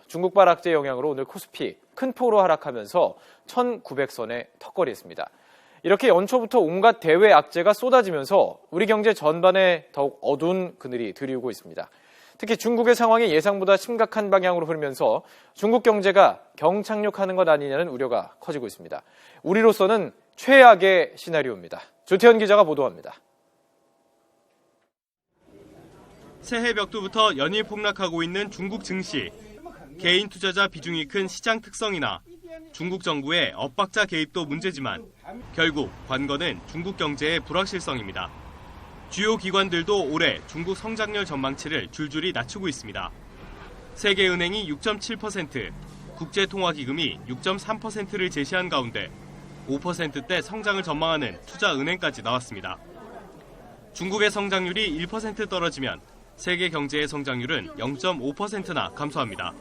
중국발 악재 영향으로 오늘 코스피 큰 폭으로 하락하면서 1900선에 턱걸이했습니다. 이렇게 연초부터 온갖 대외 악재가 쏟아지면서 우리 경제 전반에 더욱 어두운 그늘이 드리우고 있습니다. 특히 중국의 상황이 예상보다 심각한 방향으로 흐르면서 중국 경제가 경착륙하는 것 아니냐는 우려가 커지고 있습니다. 우리로서는 최악의 시나리오입니다. 조태현 기자가 보도합니다. 새해 벽두부터 연일 폭락하고 있는 중국 증시. 개인 투자자 비중이 큰 시장 특성이나 중국 정부의 엇박자 개입도 문제지만 결국 관건은 중국 경제의 불확실성입니다. 주요 기관들도 올해 중국 성장률 전망치를 줄줄이 낮추고 있습니다. 세계은행이 6.7%, 국제통화기금이 6.3%를 제시한 가운데 5%대 성장을 전망하는 투자은행까지 나왔습니다. 중국의 성장률이 1% 떨어지면 세계 경제의 성장률은 0.5%나 감소합니다.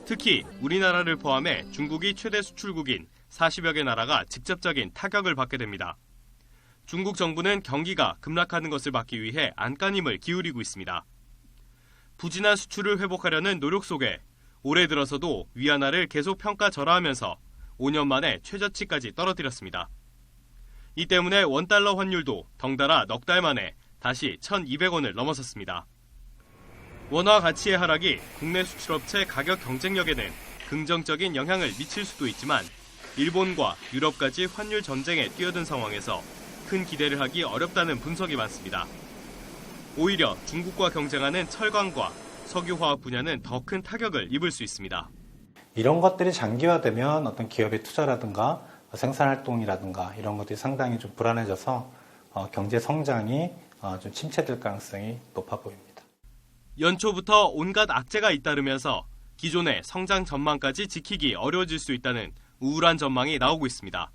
특히 우리나라를 포함해 중국이 최대 수출국인 40여 개 나라가 직접적인 타격을 받게 됩니다. 중국 정부는 경기가 급락하는 것을 막기 위해 안간힘을 기울이고 있습니다. 부진한 수출을 회복하려는 노력 속에 올해 들어서도 위안화를 계속 평가절하하면서 5년 만에 최저치까지 떨어뜨렸습니다. 이 때문에 원달러 환율도 덩달아 넉 달 만에 다시 1,200원을 넘어섰습니다. 원화 가치의 하락이 국내 수출업체 가격 경쟁력에는 긍정적인 영향을 미칠 수도 있지만 일본과 유럽까지 환율 전쟁에 뛰어든 상황에서 큰 기대를 하기 어렵다는 분석이 많습니다. 오히려 중국과 경쟁하는 철강과 석유화학 분야는 더 큰 타격을 입을 수 있습니다. 이런 것들이 장기화되면 어떤 기업의 투자라든가 생산활동이라든가 이런 것들이 상당히 좀 불안해져서 경제 성장이 좀 침체될 가능성이 높아 보입니다. 연초부터 온갖 악재가 잇따르면서 기존의 성장 전망까지 지키기 어려워질 수 있다는 우울한 전망이 나오고 있습니다.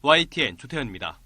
YTN 조태현입니다.